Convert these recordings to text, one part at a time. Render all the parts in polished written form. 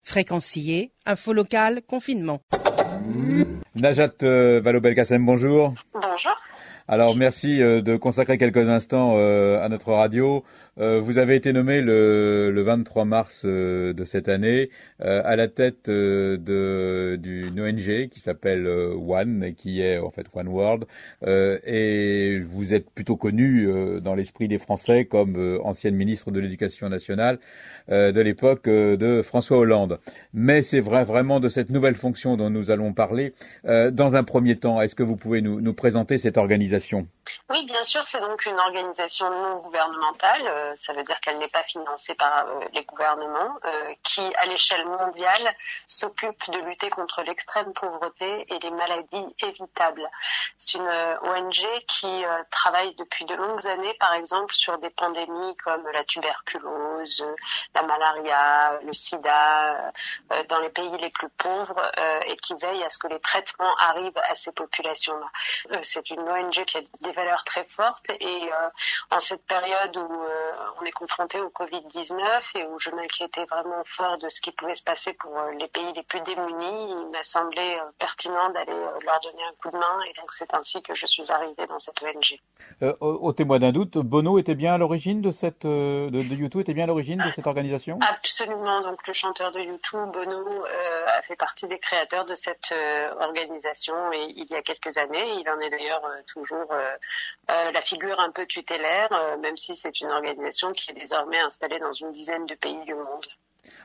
Fréquencier, info locale, confinement. Najat Vallaud-Belkacem, bonjour. Bonjour. Alors merci de consacrer quelques instants à notre radio. Vous avez été nommé le 23 mars de cette année à la tête d'une ONG qui s'appelle One et qui est en fait One World. Et vous êtes plutôt connu dans l'esprit des Français comme ancienne ministre de l'Éducation nationale de l'époque de François Hollande. Mais c'est vraiment de cette nouvelle fonction dont nous allons parler. Dans un premier temps, est-ce que vous pouvez nous présenter cette organisation ? Oui, bien sûr, c'est donc une organisation non gouvernementale, ça veut dire qu'elle n'est pas financée par les gouvernements, qui, à l'échelle mondiale, s'occupe de lutter contre l'extrême pauvreté et les maladies évitables. C'est une ONG qui travaille depuis de longues années, par exemple, sur des pandémies comme la tuberculose, la malaria, le sida, dans les pays les plus pauvres, et qui veille à ce que les traitements arrivent à ces populations-là. C'est une ONG qui a des valeurs très fortes et en cette période où on est confronté au Covid-19 et où je m'inquiétais vraiment fort de ce qui pouvait se passer pour les pays les plus démunis, il m'a semblé pertinent d'aller leur donner un coup de main et donc c'est ainsi que je suis arrivée dans cette ONG. Au témoin d'un doute, Bono était bien à l'origine de cette de U2 était bien à l'origine de cette organisation ? Absolument, donc le chanteur de U2, Bono, a fait partie des créateurs de cette organisation et il y a quelques années, il en est d'ailleurs toujours la figure un peu tutélaire, même si c'est une organisation qui est désormais installée dans une dizaine de pays du monde.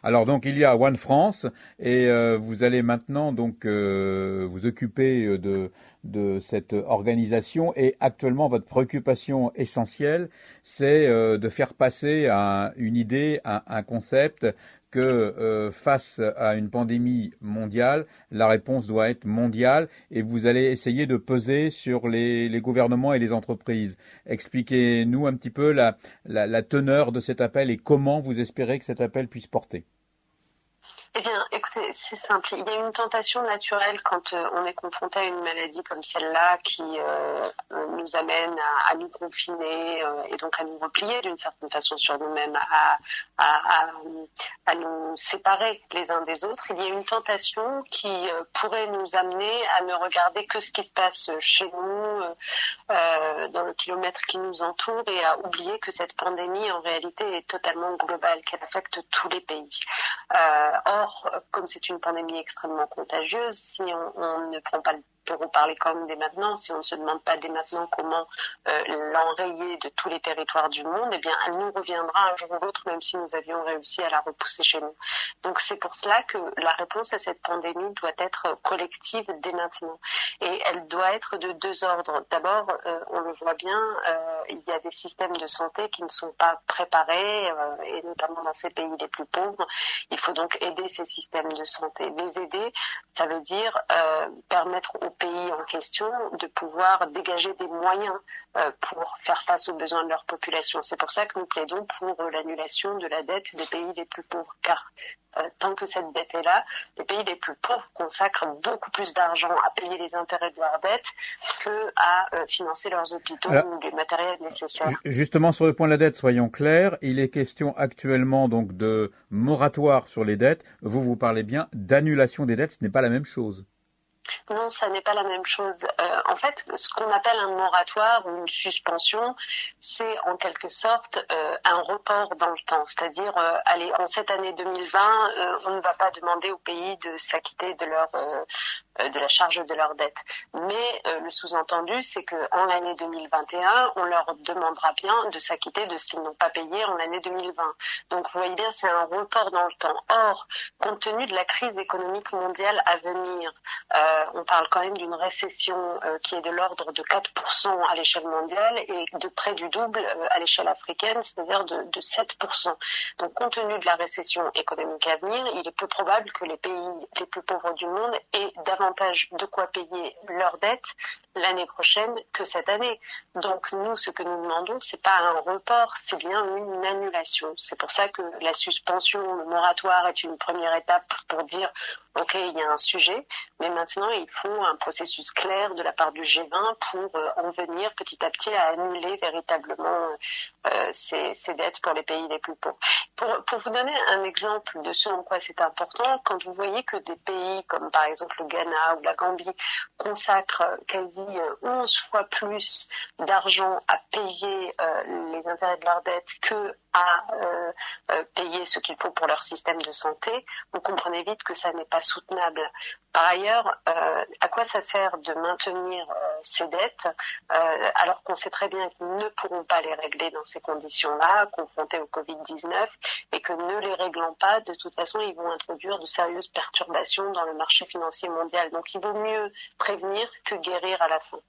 Alors donc il y a One France et vous allez maintenant donc vous occuper de cette organisation et actuellement votre préoccupation essentielle c'est de faire passer une idée, un concept que face à une pandémie mondiale, la réponse doit être mondiale et vous allez essayer de peser sur les gouvernements et les entreprises. Expliquez-nous un petit peu la teneur de cet appel et comment vous espérez que cet appel puisse porter. Eh bien, écoutez, c'est simple. Il y a une tentation naturelle quand on est confronté à une maladie comme celle-là qui nous amène à nous confiner et donc à nous replier d'une certaine façon sur nous-mêmes, à nous séparer les uns des autres. Il y a une tentation qui pourrait nous amener à ne regarder que ce qui se passe chez nous, dans le kilomètre qui nous entoure et à oublier que cette pandémie en réalité est totalement globale, qu'elle affecte tous les pays. Or, comme c'est une pandémie extrêmement contagieuse, si on ne prend pas le taureau par les cornes dès maintenant, si on ne se demande pas dès maintenant comment l'enrayer de tous les territoires du monde, eh bien, elle nous reviendra un jour ou l'autre, même si nous avions réussi à la repousser chez nous. Donc, c'est pour cela que la réponse à cette pandémie doit être collective dès maintenant. Et elle doit être de deux ordres. D'abord, on le voit bien, il y a des systèmes de santé qui ne sont pas préparés, et notamment dans ces pays les plus pauvres. Il faut donc aider ces systèmes de santé. Les aider, ça veut dire permettre aux pays en question de pouvoir dégager des moyens pour faire face aux besoins de leur population. C'est pour ça que nous plaidons pour l'annulation de la dette des pays les plus pauvres, car tant que cette dette est là, les pays les plus pauvres consacrent beaucoup plus d'argent à payer les intérêts de leur dette que à financer leurs hôpitaux ou les matériels nécessaires. Justement, sur le point de la dette, soyons clairs, il est question actuellement donc de moratoire sur les dettes. Vous parlez bien d'annulation des dettes, ce n'est pas la même chose. Non, ça n'est pas la même chose. En fait, ce qu'on appelle un moratoire ou une suspension, c'est en quelque sorte un report dans le temps. C'est-à-dire, allez, en cette année 2020, on ne va pas demander aux pays de s'acquitter de la charge de leur dette. Mais le sous-entendu, c'est que en l'année 2021, on leur demandera bien de s'acquitter de ce qu'ils n'ont pas payé en l'année 2020. Donc, vous voyez bien, c'est un report dans le temps. Or, compte tenu de la crise économique mondiale à venir, on parle quand même d'une récession qui est de l'ordre de 4% à l'échelle mondiale et de près du double à l'échelle africaine, c'est-à-dire de 7%. Donc, compte tenu de la récession économique à venir, il est peu probable que les pays les plus pauvres du monde aient davantage de quoi payer leurs dettes l'année prochaine que cette année. Donc, nous, ce que nous demandons, c'est pas un report, c'est bien une annulation. C'est pour ça que la suspension, le moratoire est une première étape pour dire ok, il y a un sujet, mais maintenant il faut un processus clair de la part du G20 pour en venir petit à petit à annuler véritablement ces dettes pour les pays les plus pauvres. Pour vous donner un exemple de ce en quoi c'est important, quand vous voyez que des pays comme par exemple le Ghana ou la Gambie consacrent quasi 11 fois plus d'argent à payer les intérêts de leurs dettes que à payer ce qu'il faut pour leur système de santé, vous comprenez vite que ça n'est pas soutenable. Par ailleurs, à quoi ça sert de maintenir ces dettes alors qu'on sait très bien qu'ils ne pourront pas les régler dans ces conditions-là, confrontés au Covid-19, et que ne les réglant pas, de toute façon, ils vont introduire de sérieuses perturbations dans le marché financier mondial. Donc il vaut mieux prévenir que guérir à la fin.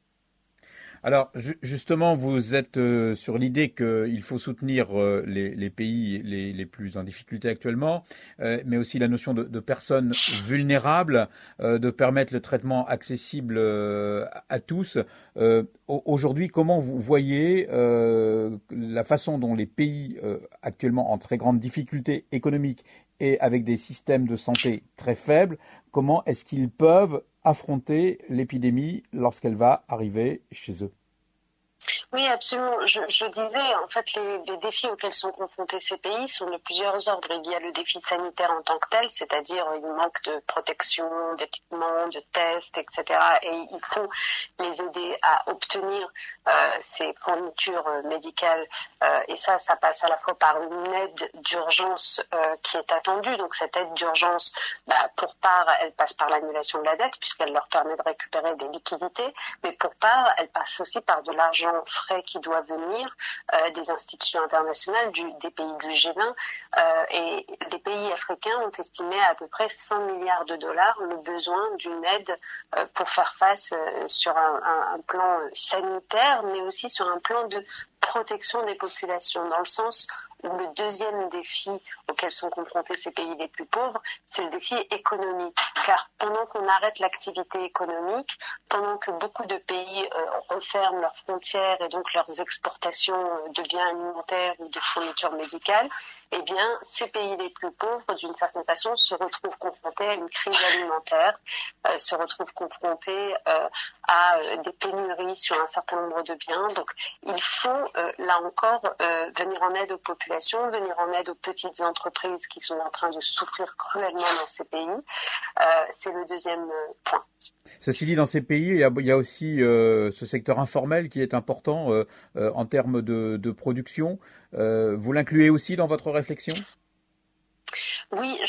Alors justement, vous êtes sur l'idée qu'il faut soutenir les pays les plus en difficulté actuellement, mais aussi la notion de personnes vulnérables, de permettre le traitement accessible à tous. Aujourd'hui, comment vous voyez la façon dont les pays actuellement en très grande difficulté économique et avec des systèmes de santé très faibles, comment est-ce qu'ils peuvent affronter l'épidémie lorsqu'elle va arriver chez eux? Oui, absolument. Je disais, en fait, les défis auxquels sont confrontés ces pays sont de plusieurs ordres. Il y a le défi sanitaire en tant que tel, c'est-à-dire il manque de protection, d'équipements, de tests, etc. Et il faut les aider à obtenir ces fournitures médicales. Et ça passe à la fois par une aide d'urgence qui est attendue. Donc cette aide d'urgence, pour part, elle passe par l'annulation de la dette, puisqu'elle leur permet de récupérer des liquidités, mais pour part, elle passe aussi par de l'argent frais qui doit venir des institutions internationales, des pays du G20, et les pays africains ont estimé à peu près 100 milliards de dollars le besoin d'une aide pour faire face sur un plan sanitaire, mais aussi sur un plan de protection des populations, dans le sens où le deuxième défi auquel sont confrontés ces pays les plus pauvres, c'est le défi économique. Car pendant qu'on arrête l'activité économique, pendant que beaucoup de pays referment leurs frontières et donc leurs exportations de biens alimentaires ou de fournitures médicales, eh bien, ces pays les plus pauvres, d'une certaine façon, se retrouvent confrontés à une crise alimentaire, se retrouvent confrontés à des pénuries sur un certain nombre de biens. Donc, il faut, là encore, venir en aide aux populations, venir en aide aux petites entreprises qui sont en train de souffrir cruellement dans ces pays. C'est le deuxième point. Ceci dit, dans ces pays, il y a aussi ce secteur informel qui est important en termes de production. Vous l'incluez aussi dans votre réflexion ? Oui,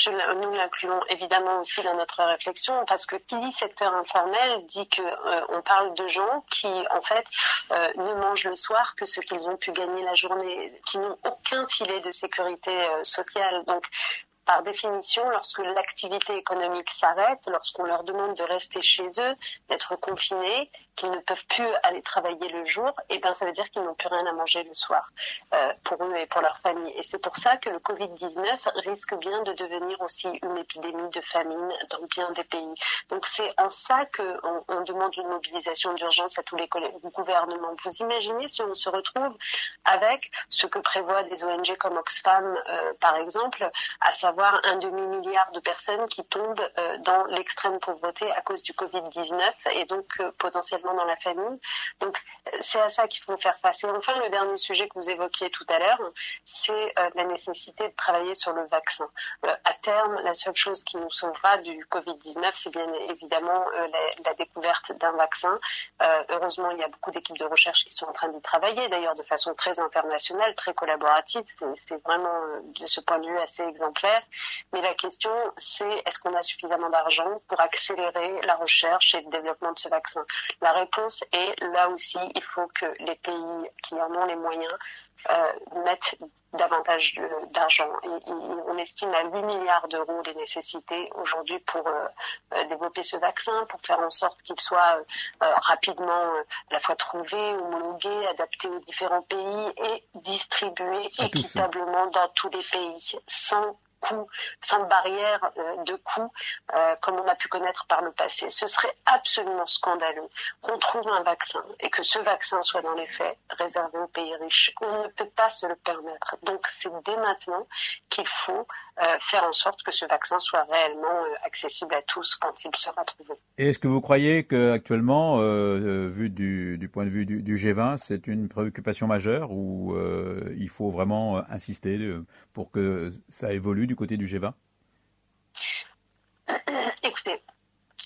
nous l'incluons évidemment aussi dans notre réflexion, parce que qui dit secteur informel dit que on parle de gens qui, en fait, ne mangent le soir que ce qu'ils ont pu gagner la journée, qui n'ont aucun filet de sécurité sociale. Donc, par définition, lorsque l'activité économique s'arrête, lorsqu'on leur demande de rester chez eux, d'être confinés, qu'ils ne peuvent plus aller travailler le jour, eh ben ça veut dire qu'ils n'ont plus rien à manger le soir pour eux et pour leur famille. Et c'est pour ça que le Covid-19 risque bien de devenir aussi une épidémie de famine dans bien des pays. Donc c'est en ça qu'on demande une mobilisation d'urgence à tous les gouvernements. Vous imaginez si on se retrouve avec ce que prévoient des ONG comme Oxfam, par exemple, à savoir un demi-milliard de personnes qui tombent dans l'extrême pauvreté à cause du Covid-19 et donc potentiellement dans la famine. Donc c'est à ça qu'il faut faire face. Et enfin, le dernier sujet que vous évoquiez tout à l'heure, c'est la nécessité de travailler sur le vaccin. À terme, la seule chose qui nous sauvera du Covid-19, c'est bien évidemment la découverte d'un vaccin. Heureusement, il y a beaucoup d'équipes de recherche qui sont en train d'y travailler, d'ailleurs de façon très internationale, très collaborative. C'est vraiment de ce point de vue assez exemplaire. Mais la question, c'est est-ce qu'on a suffisamment d'argent pour accélérer la recherche et le développement de ce vaccin? La réponse est, là aussi, il faut que les pays qui en ont les moyens mettent davantage d'argent. On estime à 8 milliards d'euros les nécessités aujourd'hui pour développer ce vaccin, pour faire en sorte qu'il soit rapidement à la fois trouvé, homologué, adapté aux différents pays et distribué équitablement dans tous les pays, sans barrière de coût comme on a pu connaître par le passé. Ce serait absolument scandaleux qu'on trouve un vaccin et que ce vaccin soit dans les faits réservé aux pays riches. On ne peut pas se le permettre. Donc c'est dès maintenant qu'il faut faire en sorte que ce vaccin soit réellement accessible à tous quand il sera trouvé. Et est-ce que vous croyez qu'actuellement, vu du point de vue du G20, c'est une préoccupation majeure ou il faut vraiment insister pour que ça évolue du côté du G20? Écoutez,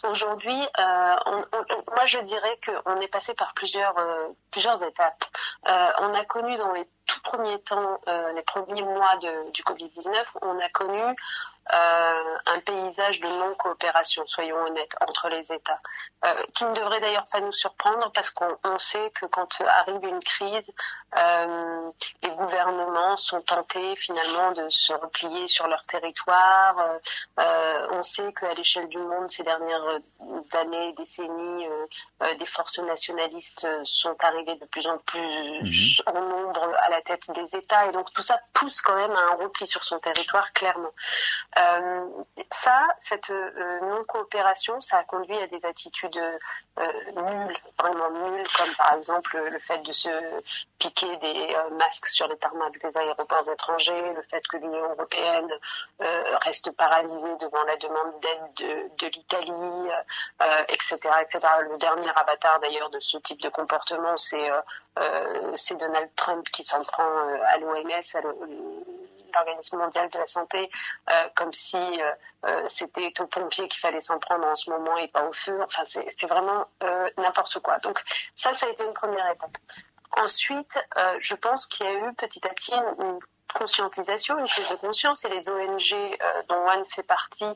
aujourd'hui, moi je dirais qu'on est passé par plusieurs étapes. On a connu dans les tout premiers temps, les premiers mois du Covid-19, on a connu un paysage de non-coopération, soyons honnêtes, entre les États, qui ne devrait d'ailleurs pas nous surprendre parce qu'on sait que quand arrive une crise, les gouvernements sont tentés finalement de se replier sur leur territoire. On sait qu'à l'échelle du monde, ces dernières années, décennies, des forces nationalistes sont arrivées de plus en plus en nombre à la tête des États et donc tout ça pousse quand même à un repli sur son territoire, clairement. Cette non-coopération, ça a conduit à des attitudes nulles, vraiment nulles, comme par exemple le fait de se piquer des masques sur les tarmacs des aéroports étrangers, le fait que l'Union européenne reste paralysée devant la demande d'aide de l'Italie, etc., etc. Le dernier avatar d'ailleurs de ce type de comportement, c'est Donald Trump qui s'en prend à l'OMS, à l'Organisme mondial de la santé, comme si c'était aux pompiers qu'il fallait s'en prendre en ce moment et pas au feu. Enfin, c'est vraiment n'importe quoi. Donc ça a été une première étape. Ensuite, je pense qu'il y a eu petit à petit une conscientisation, une prise de conscience, et les ONG dont One fait partie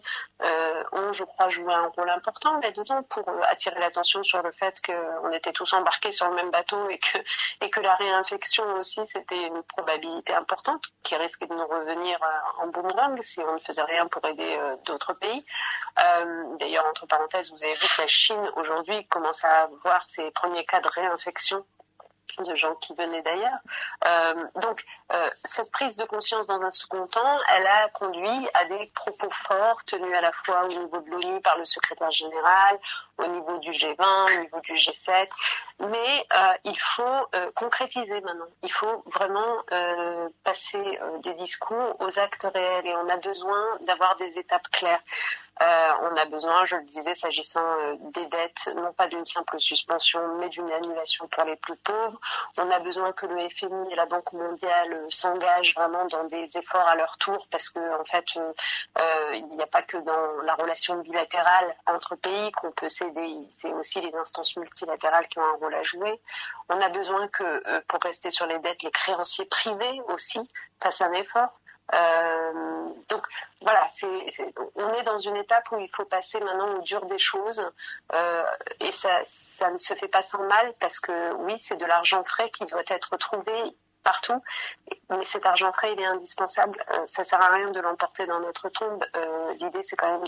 ont, je crois, joué un rôle important là-dedans pour attirer l'attention sur le fait qu'on était tous embarqués sur le même bateau et que la réinfection aussi, c'était une probabilité importante qui risquait de nous revenir en boomerang si on ne faisait rien pour aider d'autres pays. D'ailleurs, entre parenthèses, vous avez vu que la Chine, aujourd'hui, commence à avoir ses premiers cas de réinfection de gens qui venaient d'ailleurs. Donc, cette prise de conscience dans un second temps, elle a conduit à des propos forts tenus à la fois au niveau de l'ONU par le secrétaire général, au niveau du G20, au niveau du G7. Mais il faut concrétiser maintenant. Il faut vraiment passer des discours aux actes réels et on a besoin d'avoir des étapes claires. On a besoin, je le disais, s'agissant des dettes, non pas d'une simple suspension, mais d'une annulation pour les plus pauvres. On a besoin que le FMI et la Banque mondiale s'engagent vraiment dans des efforts à leur tour, parce que en fait, il n'y a pas que dans la relation bilatérale entre pays qu'on peut s'aider. C'est aussi les instances multilatérales qui ont un rôle à jouer. On a besoin que, pour rester sur les dettes, les créanciers privés aussi fassent un effort. Donc voilà, on est dans une étape où il faut passer maintenant au dur des choses et ça ne se fait pas sans mal parce que oui, c'est de l'argent frais qui doit être trouvé partout, mais cet argent frais il est indispensable. Ça sert à rien de l'emporter dans notre tombe. L'idée c'est quand même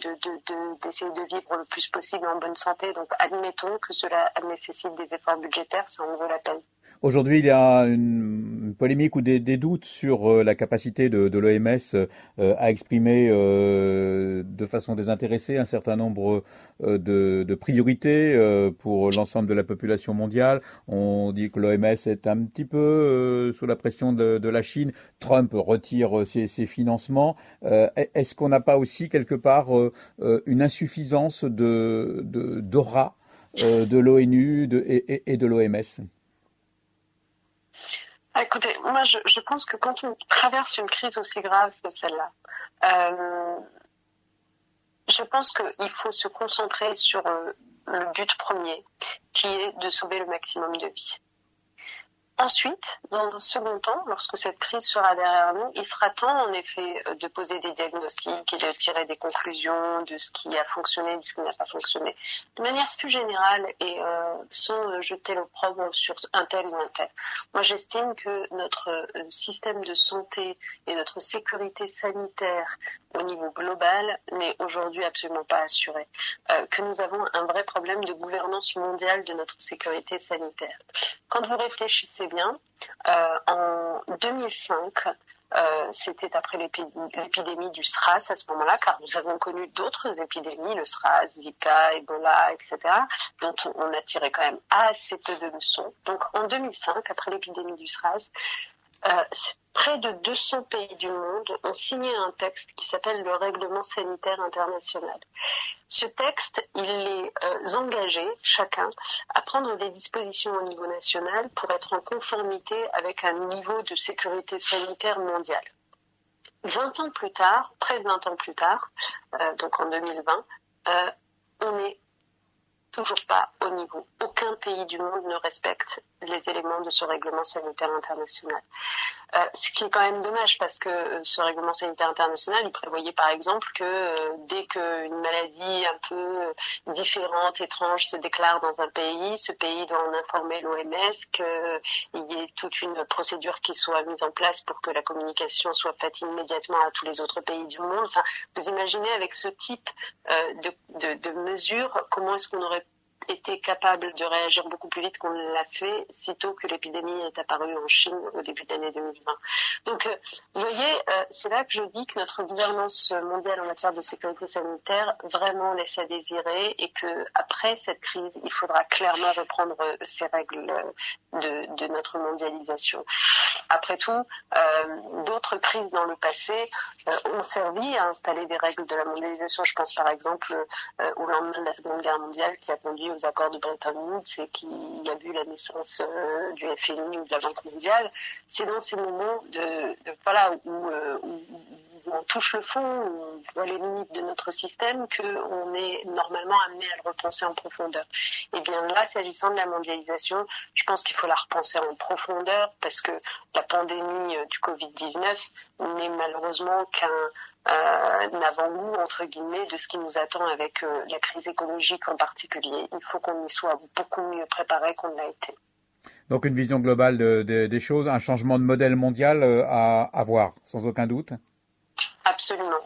d'essayer de vivre le plus possible en bonne santé. Donc admettons que cela nécessite des efforts budgétaires, ça en vaut la peine. Aujourd'hui, il y a une polémique ou des doutes sur la capacité de l'OMS à exprimer de façon désintéressée un certain nombre de priorités pour l'ensemble de la population mondiale. On dit que l'OMS est un petit peu sous la pression de la Chine. Trump retire ses financements. Est-ce qu'on n'a pas aussi quelque part une insuffisance d'aura de l'ONU et de l'OMS? Écoutez, moi je pense que quand on traverse une crise aussi grave que celle-là, je pense qu'il faut se concentrer sur le but premier, qui est de sauver le maximum de vies. Ensuite, dans un second temps, lorsque cette crise sera derrière nous, il sera temps en effet de poser des diagnostics et de tirer des conclusions de ce qui a fonctionné, de ce qui n'a pas fonctionné. De manière plus générale et sans jeter l'opprobre sur un tel ou un tel. Moi, j'estime que notre système de santé et notre sécurité sanitaire au niveau global n'est aujourd'hui absolument pas assuré. Que nous avons un vrai problème de gouvernance mondiale de notre sécurité sanitaire. Quand vous réfléchissez bien, en 2005, c'était après l'épidémie du SRAS à ce moment-là, car nous avons connu d'autres épidémies, le SRAS, Zika, Ebola, etc., dont on a tiré quand même assez peu de leçons. Donc en 2005, après l'épidémie du SRAS, près de 200 pays du monde ont signé un texte qui s'appelle le Règlement sanitaire international. Ce texte, il les engageait, chacun, à prendre des dispositions au niveau national pour être en conformité avec un niveau de sécurité sanitaire mondiale. 20 ans plus tard, près de 20 ans plus tard, donc en 2020, on n'est toujours pas au niveau. Aucun pays du monde ne respecte les éléments de ce règlement sanitaire international. Ce qui est quand même dommage parce que ce règlement sanitaire international, il prévoyait par exemple que dès qu'une maladie un peu différente, étrange se déclare dans un pays, ce pays doit en informer l'OMS, qu'il y ait toute une procédure qui soit mise en place pour que la communication soit faite immédiatement à tous les autres pays du monde. Enfin, vous imaginez avec ce type de mesures, comment est-ce qu'on aurait été capable de réagir beaucoup plus vite qu'on l'a fait sitôt que l'épidémie est apparue en Chine au début de l'année 2020. Donc, vous voyez, c'est là que je dis que notre gouvernance mondiale en matière de sécurité sanitaire vraiment laisse à désirer et que après cette crise, il faudra clairement reprendre ces règles de notre mondialisation. Après tout, d'autres crises dans le passé ont servi à installer des règles de la mondialisation. Je pense par exemple au lendemain de la Seconde Guerre mondiale qui a conduit aux accords de Bretton Woods et qui a vu la naissance du FMI ou de la Banque mondiale. C'est dans ces moments où on touche le fond, où on voit les limites de notre système, qu'on est normalement amené à le repenser en profondeur. Et bien là, s'agissant de la mondialisation, je pense qu'il faut la repenser en profondeur parce que la pandémie du Covid-19 n'est malheureusement qu'un avant-goût, entre guillemets, de ce qui nous attend avec la crise écologique en particulier. Il faut qu'on y soit beaucoup mieux préparé qu'on ne l'a été. Donc une vision globale des choses, un changement de modèle mondial à avoir, sans aucun doute. Absolument.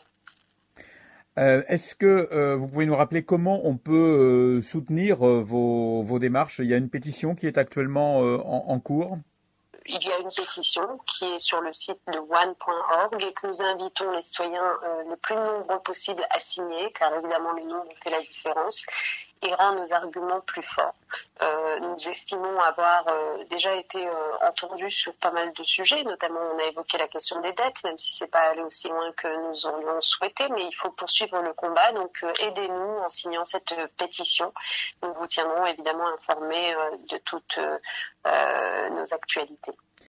Est-ce que vous pouvez nous rappeler comment on peut soutenir vos démarches? Il y a une pétition qui est actuellement en cours. Il y a une pétition qui est sur le site de one.org et que nous invitons les citoyens le plus nombreux possible à signer, car évidemment le nombre fait la différence et rend nos arguments plus forts. Nous estimons avoir déjà été entendus sur pas mal de sujets, notamment on a évoqué la question des dettes, même si c'est pas allé aussi loin que nous aurions souhaité, mais il faut poursuivre le combat, donc aidez-nous en signant cette pétition. Nous vous tiendrons évidemment informés de toutes nos actualités.